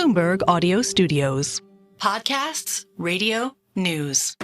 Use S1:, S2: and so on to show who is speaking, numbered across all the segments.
S1: Bloomberg Audio Studios. Podcasts, radio, news.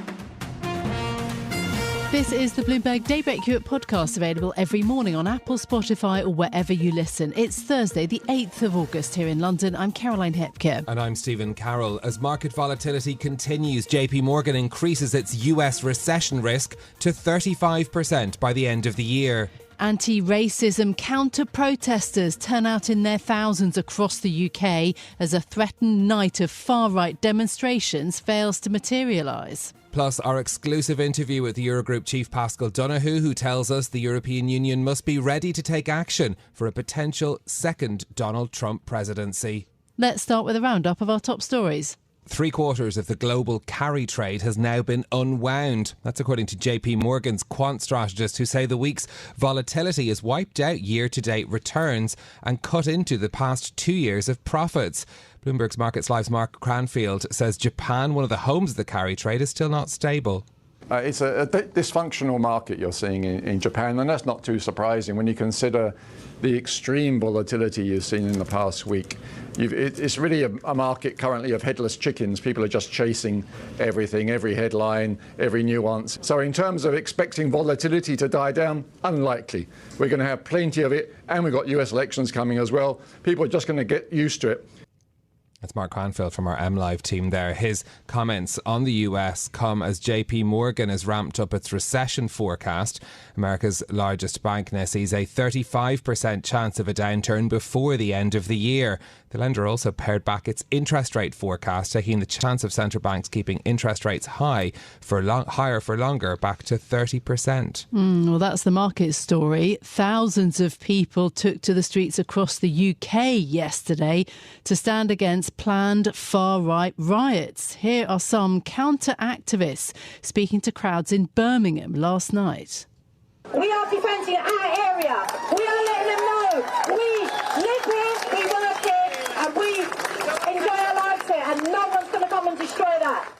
S2: This is the Bloomberg Daybreak Europe podcast, available every morning on Apple, Spotify or wherever you listen. It's Thursday, the 8th of August here in London. I'm Caroline Hepker.
S3: And I'm Stephen Carroll. As market volatility continues, JPMorgan increases its US recession risk to 35% by the end of the year.
S2: Anti-racism counter-protesters turn out in their thousands across the UK as a threatened night of far-right demonstrations fails to materialise.
S3: Plus, our exclusive interview with the Eurogroup chief Paschal Donohoe, who tells us the European Union must be ready to take action for a potential second Donald Trump presidency.
S2: Let's start with a roundup of our top stories.
S3: 3/4 of the global carry trade has now been unwound. That's according to JPMorgan's quant strategists, who say the week's volatility has wiped out year-to-date returns and cut into the past 2 years of profits. Bloomberg's Markets Live's Mark Cranfield says Japan, one of the homes of the carry trade, is still not stable.
S4: It's a dysfunctional market you're seeing in Japan, and that's not too surprising when you consider the extreme volatility you've seen in the past week. It's really a market currently of headless chickens. People are just chasing everything, every headline, every nuance. So in terms of expecting volatility to die down, unlikely. We're going to have plenty of it, and we've got US elections coming as well. People are just going to get used to it.
S3: That's Mark Cranfield from our MLive team there. His comments on the US come as JPMorgan has ramped up its recession forecast. America's largest bank now sees a 35% chance of a downturn before the end of the year. The lender also pared back its interest rate forecast, taking the chance of central banks keeping interest rates higher for longer back to 30%.
S2: Well, that's the market story. Thousands of people took to the streets across the UK yesterday to stand against planned far-right riots. Here are some counter-activists speaking to crowds in Birmingham last night.
S5: We are defending our area. We are letting them know we live here, we work here, and we enjoy our lives here, and no one's going to come and destroy that.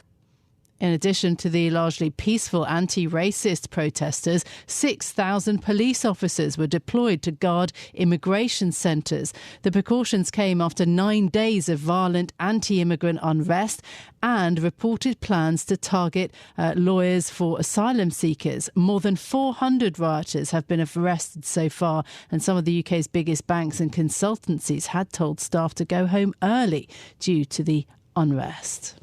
S2: In addition to the largely peaceful anti-racist protesters, 6,000 police officers were deployed to guard immigration centres. The precautions came after 9 days of violent anti-immigrant unrest and reported plans to target lawyers for asylum seekers. More than 400 rioters have been arrested so far, and some of the UK's biggest banks and consultancies had told staff to go home early due to the unrest.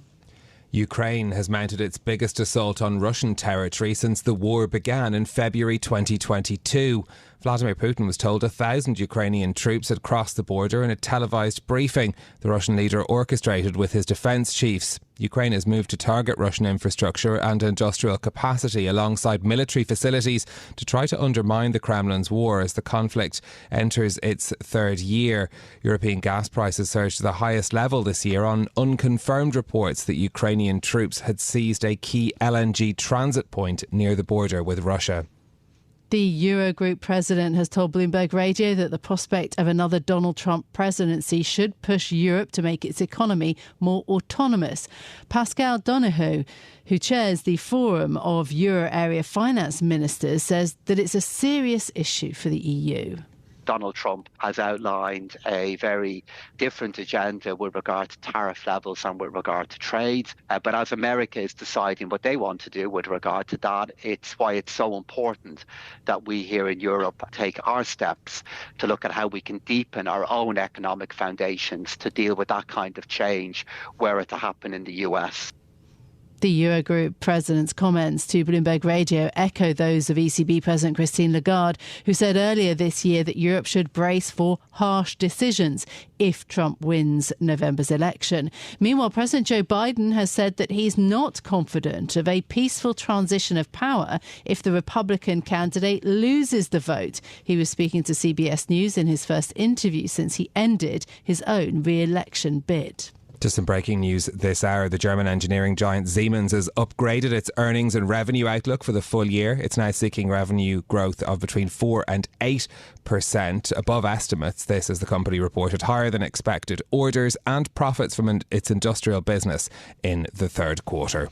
S3: Ukraine has mounted its biggest assault on Russian territory since the war began in February 2022. Vladimir Putin was told 1,000 Ukrainian troops had crossed the border in a televised briefing the Russian leader orchestrated with his defence chiefs. Ukraine has moved to target Russian infrastructure and industrial capacity alongside military facilities to try to undermine the Kremlin's war as the conflict enters its third year. European gas prices surged to the highest level this year on unconfirmed reports that Ukrainian troops had seized a key LNG transit point near the border with Russia.
S2: The Eurogroup president has told Bloomberg Radio that the prospect of another Donald Trump presidency should push Europe to make its economy more autonomous. Paschal Donohoe, who chairs the Forum of Euro Area Finance Ministers, says that it's a serious issue for the EU.
S6: Donald Trump has outlined a very different agenda with regard to tariff levels and with regard to trade. But as America is deciding what they want to do with regard to that, it's why it's so important that we here in Europe take our steps to look at how we can deepen our own economic foundations to deal with that kind of change were it to happen in the US.
S2: The Eurogroup president's comments to Bloomberg Radio echo those of ECB President Christine Lagarde, who said earlier this year that Europe should brace for harsh decisions if Trump wins November's election. Meanwhile, President Joe Biden has said that he's not confident of a peaceful transition of power if the Republican candidate loses the vote. He was speaking to CBS News in his first interview since he ended his own re-election bid.
S3: Just some breaking news this hour. The German engineering giant Siemens has upgraded its earnings and revenue outlook for the full year. It's now seeking revenue growth of between 4 and 8% above estimates. This, as the company reported, higher than expected orders and profits from its industrial business in the third quarter.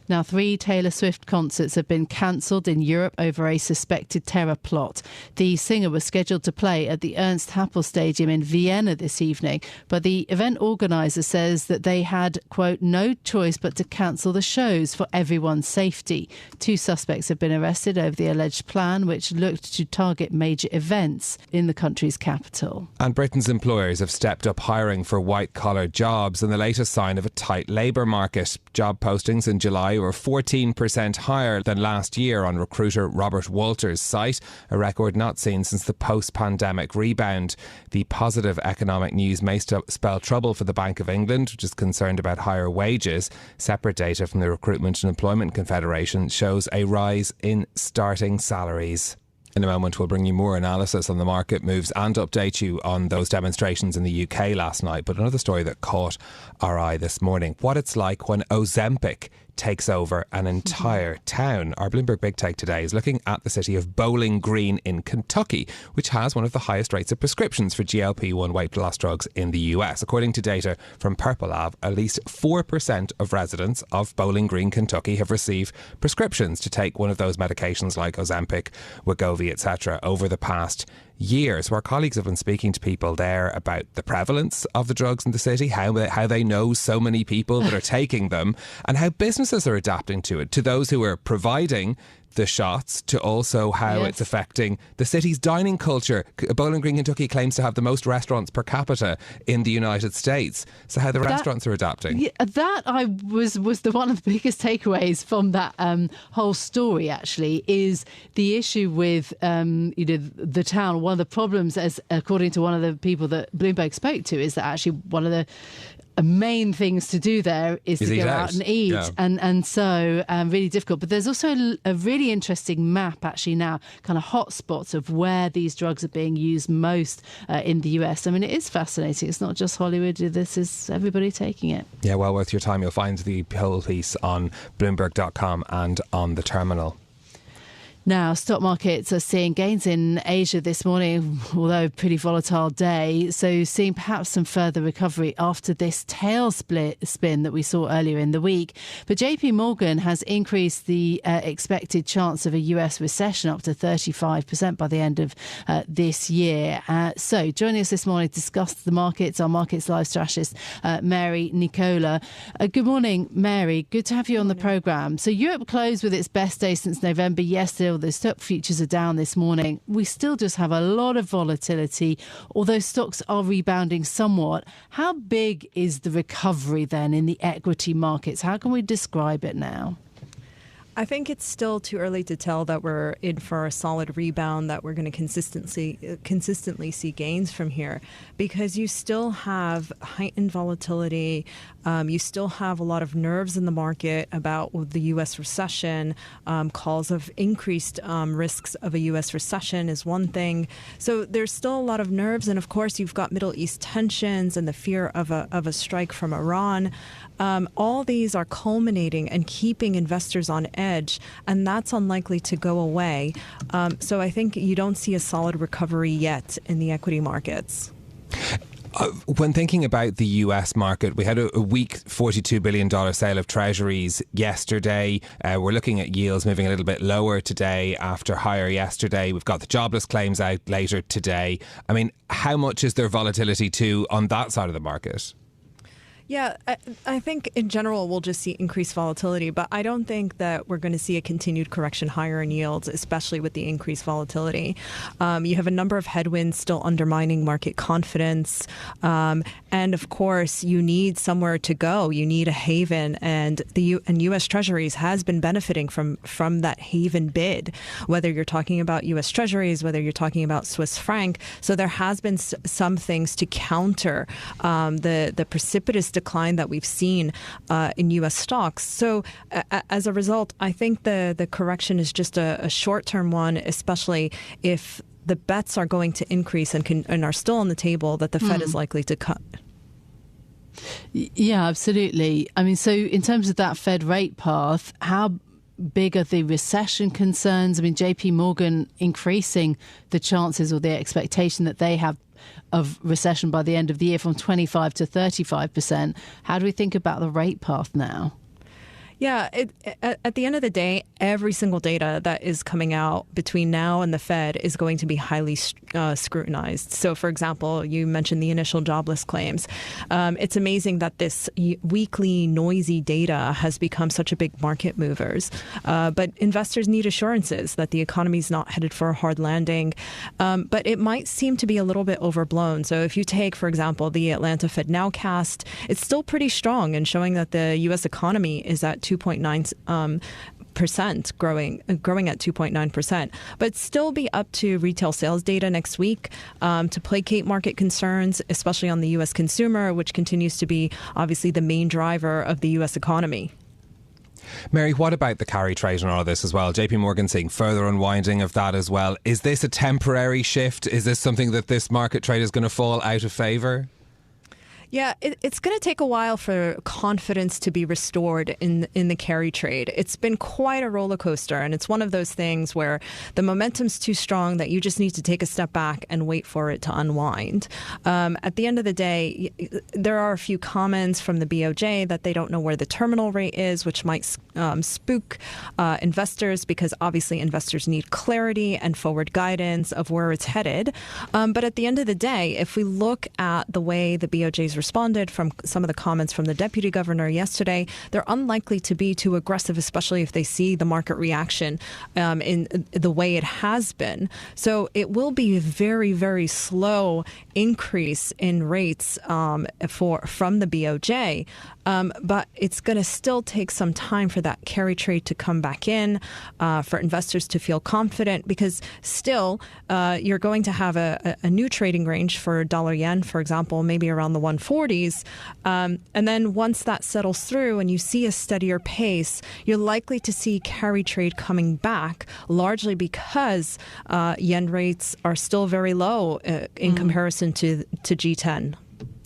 S2: Now, 3 Taylor Swift concerts have been cancelled in Europe over a suspected terror plot. The singer was scheduled to play at the Ernst Happel Stadium in Vienna this evening, but the event organiser says that they had, quote, no choice but to cancel the shows for everyone's safety. 2 suspects have been arrested over the alleged plan, which looked to target major events in the country's capital.
S3: And Britain's employers have stepped up hiring for white-collar jobs in the latest sign of a tight labour market. Job postings in July were 14% higher than last year on recruiter Robert Walters' site, a record not seen since the post-pandemic rebound. The positive economic news may spell trouble for the Bank of England, which is concerned about higher wages. Separate data from the Recruitment and Employment Confederation shows a rise in starting salaries. In a moment, we'll bring you more analysis on the market moves and update you on those demonstrations in the UK last night. But another story that caught our eye this morning, what it's like when Ozempic takes over an entire town. Our Bloomberg Big Take today is looking at the city of Bowling Green in Kentucky, which has one of the highest rates of prescriptions for GLP-1 weight loss drugs in the US. According to data from Purple Lab, at least 4% of residents of Bowling Green, Kentucky have received prescriptions to take one of those medications like Ozempic, Wegovy, etc. over the past year. So our colleagues have been speaking to people there about the prevalence of the drugs in the city, how they know so many people that are taking them, and how businesses are adapting to it, to those who are providing the shots, to also how it's affecting the city's dining culture. Bowling Green, Kentucky claims to have the most restaurants per capita in the United States. So how the restaurants are adapting. Yeah,
S2: that was the one of the biggest takeaways from that whole story, actually, is the issue with the town. One of the problems, as according to one of the people that Bloomberg spoke to, is that actually one of the main things to do there is to go out and eat, and so really difficult. But there's also a really interesting map actually now, kind of hotspots of where these drugs are being used most in the US. I mean, it is fascinating. It's not just Hollywood. This is everybody taking it.
S3: Yeah, well worth your time. You'll find the whole piece on Bloomberg.com and on the terminal.
S2: Now, stock markets are seeing gains in Asia this morning, although pretty volatile day. So seeing perhaps some further recovery after this tail spin that we saw earlier in the week. But JPMorgan has increased the expected chance of a US recession up to 35% by the end of this year. So joining us this morning to discuss the markets, our Markets Live strategist, Mary Nicola. Good morning, Mary. Good to have you on the programme. So Europe closed with its best day since November yesterday. The stock futures are down this morning. We still just have a lot of volatility, although stocks are rebounding somewhat. How big is the recovery then in the equity markets? How can we describe it now?
S7: I think it's still too early to tell that we're in for a solid rebound, that we're going to consistently see gains from here, because you still have heightened volatility. You still have a lot of nerves in the market about the U.S. recession. Calls of increased risks of a U.S. recession is one thing. So there's still a lot of nerves. And of course, you've got Middle East tensions and the fear of a strike from Iran. All these are culminating and keeping investors on edge, and that's unlikely to go away. So I think you don't see a solid recovery yet in the equity markets.
S3: When thinking about the US market, we had a weak $42 billion sale of treasuries yesterday. We're looking at yields moving a little bit lower today after higher yesterday. We've got the jobless claims out later today. I mean, how much is there volatility too on that side of the market?
S7: Yeah, I think in general we'll just see increased volatility, but I don't think that we're going to see a continued correction higher in yields, especially with the increased volatility. You have a number of headwinds still undermining market confidence. And of course, you need somewhere to go. You need a haven, and U.S. Treasuries has been benefiting from that haven bid, whether you're talking about U.S. Treasuries, whether you're talking about Swiss franc. So there has been some things to counter the precipitous decline that we've seen in U.S. stocks. So as a result, I think the correction is just a short-term one, especially if the bets are going to increase and are still on the table that the Fed is likely to cut.
S2: Yeah, absolutely. I mean, so in terms of that Fed rate path, how big are the recession concerns? I mean, JPMorgan increasing the chances or the expectation that they have of recession by the end of the year from 25 to 35%. How do we think about the rate path now?
S7: Yeah, at the end of the day, every single data that is coming out between now and the Fed is going to be highly scrutinized. So, for example, you mentioned the initial jobless claims. It's amazing that this weekly noisy data has become such a big market movers. But investors need assurances that the economy is not headed for a hard landing. But it might seem to be a little bit overblown. So if you take, for example, the Atlanta Fed Nowcast, it's still pretty strong and showing that the U.S. economy is at 2.9%, growing at 2.9%, but still be up to retail sales data next week to placate market concerns, especially on the U.S. consumer, which continues to be obviously the main driver of the U.S. economy.
S3: Mary, what about the carry trade and all of this as well? JPMorgan seeing further unwinding of that as well. Is this a temporary shift? Is this something that this market trade is going to fall out of favour?
S7: Yeah, it's going to take a while for confidence to be restored in the carry trade. It's been quite a roller coaster, and it's one of those things where the momentum's too strong that you just need to take a step back and wait for it to unwind. At the end of the day, there are a few comments from the BOJ that they don't know where the terminal rate is, which might spook investors because obviously investors need clarity and forward guidance of where it's headed. But at the end of the day, if we look at the way the BOJ's responded from some of the comments from the deputy governor yesterday, they're unlikely to be too aggressive, especially if they see the market reaction in the way it has been. So it will be a very, very slow increase in rates from the BOJ. But it's going to still take some time for that carry trade to come back in, for investors to feel confident, because still you're going to have a new trading range for dollar yen, for example, maybe around the 140s. And then once that settles through and you see a steadier pace, you're likely to see carry trade coming back, largely because yen rates are still very low in comparison to G10.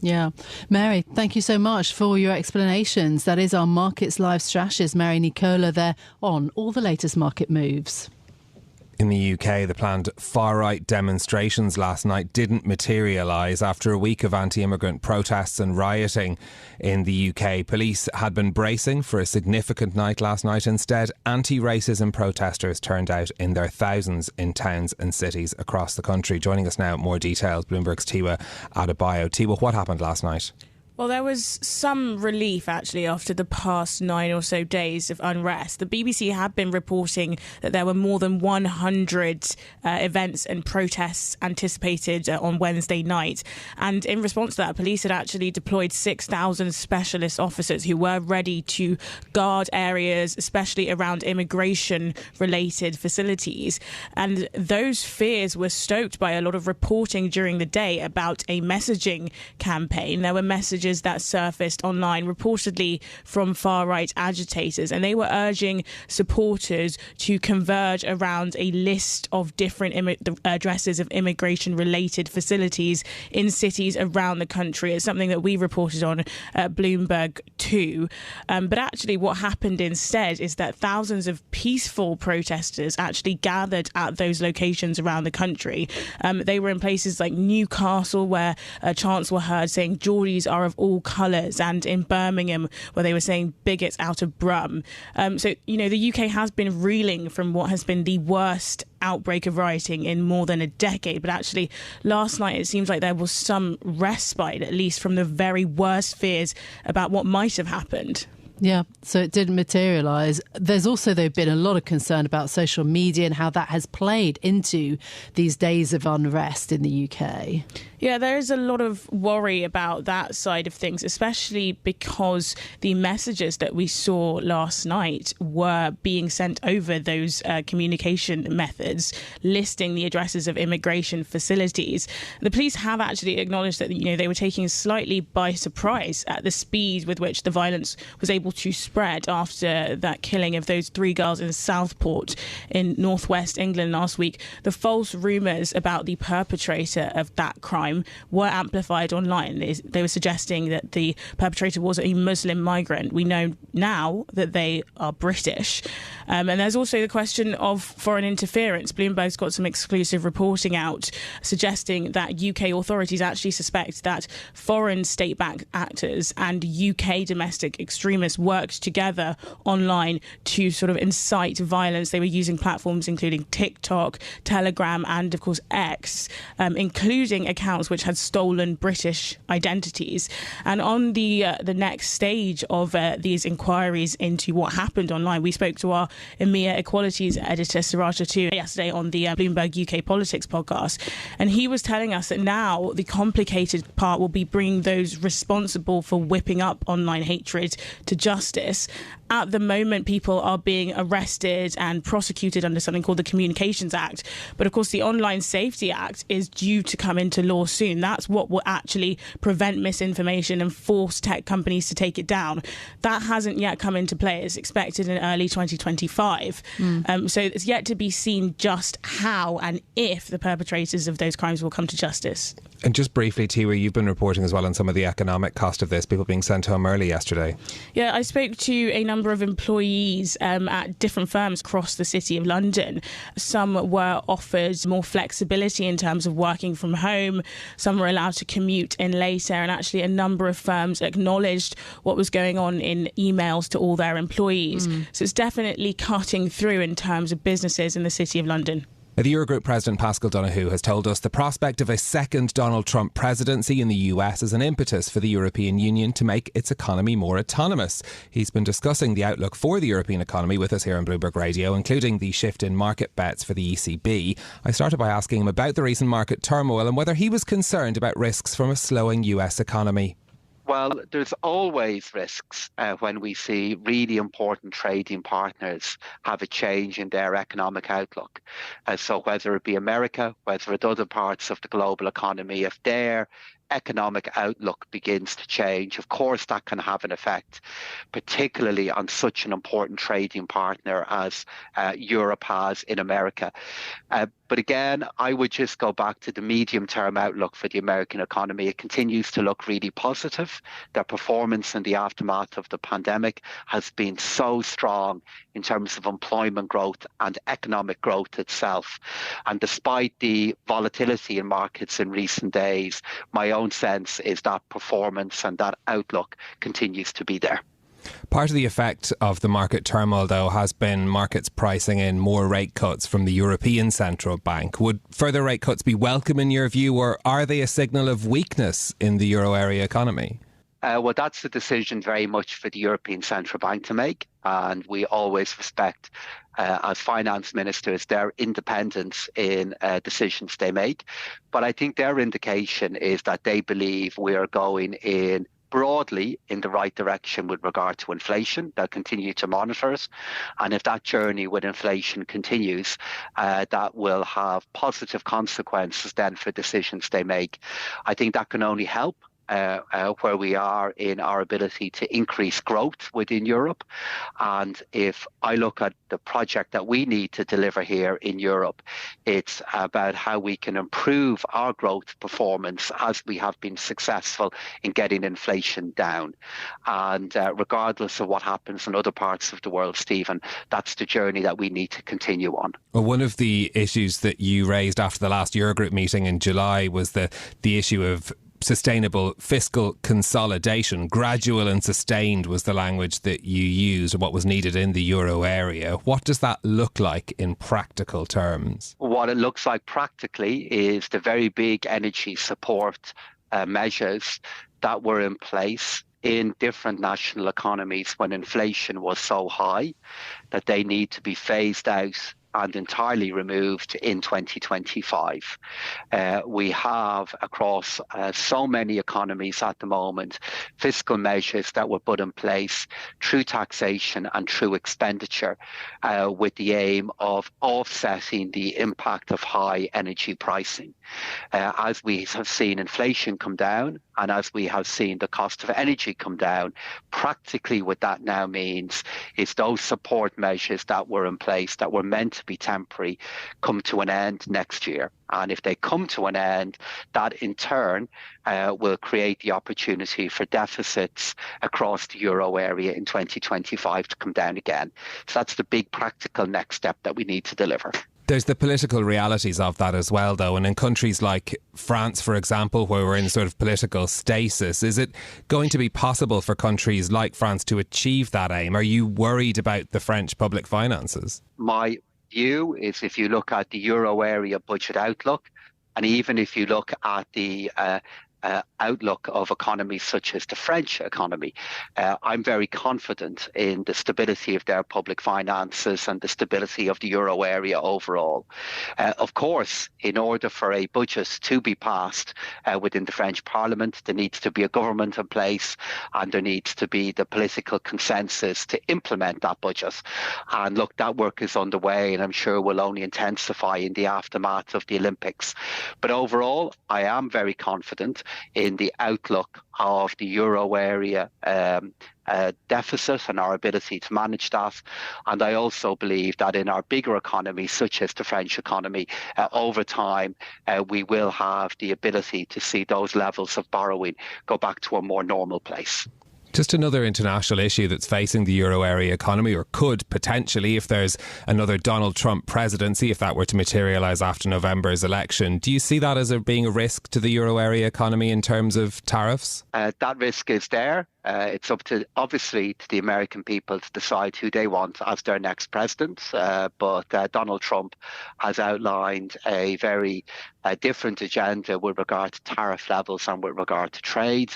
S2: Yeah. Mary, thank you so much for your explanations. That is our Markets Live strategist, Mary Nicola, there on all the latest market moves.
S3: In the UK, the planned far-right demonstrations last night didn't materialise after a week of anti-immigrant protests and rioting in the UK. Police had been bracing for a significant night last night. Instead, anti-racism protesters turned out in their thousands in towns and cities across the country. Joining us now, more details, Bloomberg's Tiwa Adebayo. Tiwa, what happened last night?
S8: Well, there was some relief, actually, after the past 9 or so days of unrest. The BBC had been reporting that there were more than 100 events and protests anticipated on Wednesday night. And in response to that, police had actually deployed 6,000 specialist officers who were ready to guard areas, especially around immigration-related facilities. And those fears were stoked by a lot of reporting during the day about a messaging campaign. There were messages that surfaced online, reportedly from far-right agitators, and they were urging supporters to converge around a list of different addresses of immigration-related facilities in cities around the country. It's something that we reported on at Bloomberg too. But actually what happened instead is that thousands of peaceful protesters actually gathered at those locations around the country. They were in places like Newcastle, where chants were heard saying Geordies are of all colours, and in Birmingham, where they were saying bigots out of Brum. So, the UK has been reeling from what has been the worst outbreak of rioting in more than a decade. But actually, last night, it seems like there was some respite, at least from the very worst fears about what might have happened.
S2: Yeah, so it didn't materialise. There's also, though, been a lot of concern about social media and how that has played into these days of unrest in the UK.
S8: Yeah, there is a lot of worry about that side of things, especially because the messages that we saw last night were being sent over those communication methods, listing the addresses of immigration facilities. The police have actually acknowledged that, they were taken slightly by surprise at the speed with which the violence was able to spread after that killing of those 3 girls in Southport in northwest England last week. The false rumours about the perpetrator of that crime were amplified online. They were suggesting that the perpetrator was a Muslim migrant. We know now that they are British. And there's also the question of foreign interference. Bloomberg's got some exclusive reporting out suggesting that UK authorities actually suspect that foreign state-backed actors and UK domestic extremists worked together online to sort of incite violence. They were using platforms including TikTok, Telegram, and of course X, including accounts which had stolen British identities. And on the next stage of these inquiries into what happened online, we spoke to our EMEA Equalities editor Siraj Atur yesterday on the Bloomberg UK Politics podcast, and he was telling us that now the complicated part will be bringing those responsible for whipping up online hatred to justice. At the moment, people are being arrested and prosecuted under something called the Communications Act. But of course, the Online Safety Act is due to come into law soon. That's what will actually prevent misinformation and force tech companies to take it down. That hasn't yet come into play. It's expected in early 2025. So it's yet to be seen just how and if the perpetrators of those crimes will come to justice.
S3: And just briefly, Tiwa, you've been reporting as well on some of the economic cost of this, people being sent home early yesterday.
S8: Yeah, I spoke to a number of employees at different firms across the City of London. Some were offered more flexibility in terms of working from home. Some were allowed to commute in later. And actually, a number of firms acknowledged what was going on in emails to all their employees. So it's definitely cutting through in terms of businesses in the City of London.
S3: The Eurogroup President Paschal Donohoe has told us the prospect of a second Donald Trump presidency in the US is an impetus for the European Union to make its economy more autonomous. He's been discussing the outlook for the European economy with us here on Bloomberg Radio, including the shift in market bets for the ECB. I started by asking him about the recent market turmoil and whether he was concerned about risks from a slowing US economy.
S6: Well, there's always risks when we see really important trading partners have a change in their economic outlook. So whether it be America, whether it's other parts of the global economy, if their economic outlook begins to change, of course that can have an effect, particularly on such an important trading partner as Europe has in America. But again, I would just go back to the medium-term outlook for the American economy. It continues to look really positive. Their performance in the aftermath of the pandemic has been so strong in terms of employment growth and economic growth itself. And despite the volatility in markets in recent days, my own sense is that performance and that outlook continues to be there.
S3: Part of the effect of the market turmoil, though, has been markets pricing in more rate cuts from the European Central Bank. Would further rate cuts be welcome in your view, or are they a signal of weakness in the euro area economy?
S6: Well, that's the decision very much for the European Central Bank to make. And we always respect, as finance ministers, their independence in decisions they make. But I think their indication is that they believe we are going in broadly in the right direction with regard to inflation. They'll continue to monitor it. And if that journey with inflation continues, that will have positive consequences then for decisions they make. I think that can only help where we are in our ability to increase growth within Europe. And if I look at the project that we need to deliver here in Europe, it's about how we can improve our growth performance as we have been successful in getting inflation down. And regardless of what happens in other parts of the world, Stephen, that's the journey that we need to continue on.
S3: Well, one of the issues that you raised after the last Eurogroup meeting in July was the issue of sustainable fiscal consolidation. Gradual and sustained was the language that you used, what was needed in the euro area. What does that look like in practical terms?
S6: What it looks like practically is the very big energy support measures that were in place in different national economies when inflation was so high that they need to be phased out and entirely removed in 2025. We have across so many economies at the moment fiscal measures that were put in place through taxation and through expenditure with the aim of offsetting the impact of high energy pricing. As we have seen inflation come down and as we have seen the cost of energy come down, practically what that now means is those support measures that were in place that were meant to be temporary come to an end next year. And if they come to an end, that in turn will create the opportunity for deficits across the euro area in 2025 to come down again. So that's the big practical next step that we need to deliver.
S3: There's the political realities of that as well, though. And in countries like France, for example, where we're in sort of political stasis, is it going to be possible for countries like France to achieve that aim? Are you worried about the French public finances?
S6: My view is, if you look at the euro area budget outlook, and even if you look at the outlook of economies such as the French economy, I'm very confident in the stability of their public finances and the stability of the euro area overall. Of course, in order for a budget to be passed within the French Parliament, there needs to be a government in place, and there needs to be the political consensus to implement that budget. And look, that work is underway, and I'm sure will only intensify in the aftermath of the Olympics. But overall, I am very confident in the outlook of the euro area deficit and our ability to manage that. And I also believe that in our bigger economies, such as the French economy, over time, we will have the ability to see those levels of borrowing go back to a more normal place.
S3: Just another international issue that's facing the euro area economy, or could potentially, if there's another Donald Trump presidency, if that were to materialise after November's election. Do you see that as being a risk to the euro area economy in terms of tariffs?
S6: That risk is there. It's up to, obviously, to the American people to decide who they want as their next president. But Donald Trump has outlined a very different agenda with regard to tariff levels and with regard to trade.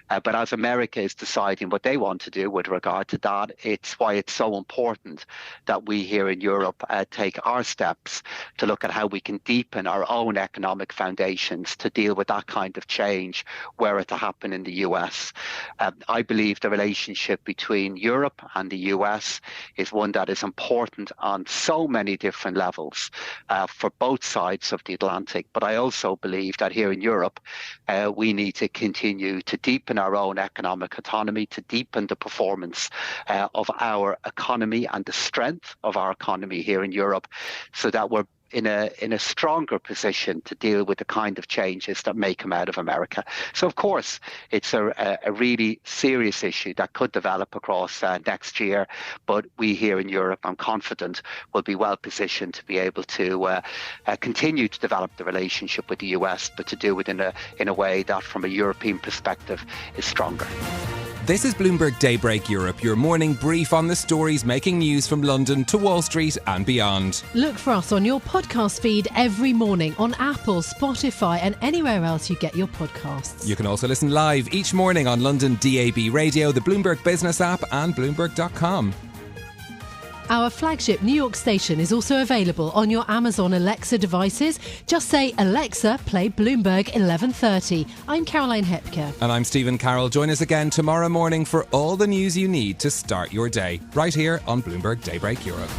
S6: But as America is deciding what they want to do with regard to that, it's why it's so important that we here in Europe take our steps to look at how we can deepen our own economic foundations to deal with that kind of change were it to happen in the US. I believe the relationship between Europe and the US is one that is important on so many different levels for both sides of the Atlantic. But I also believe that here in Europe, we need to continue to deepen our own economic autonomy, to deepen the performance of our economy and the strength of our economy here in Europe, so that we're in a stronger position to deal with the kind of changes that may come out of America. So, of course, it's a really serious issue that could develop across next year. But we here in Europe, I'm confident, will be well positioned to be able to continue to develop the relationship with the US, but to do it in a way that, from a European perspective, is stronger.
S3: This is Bloomberg Daybreak Europe, your morning brief on the stories making news from London to Wall Street and beyond.
S2: Look for us on your podcast feed every morning on Apple, Spotify and anywhere else you get your podcasts.
S3: You can also listen live each morning on London DAB Radio, the Bloomberg Business app and Bloomberg.com.
S2: Our flagship New York station is also available on your Amazon Alexa devices. Just say, Alexa, play Bloomberg 1130. I'm Caroline Hepker.
S3: And I'm Stephen Carroll. Join us again tomorrow morning for all the news you need to start your day, right here on Bloomberg Daybreak Europe.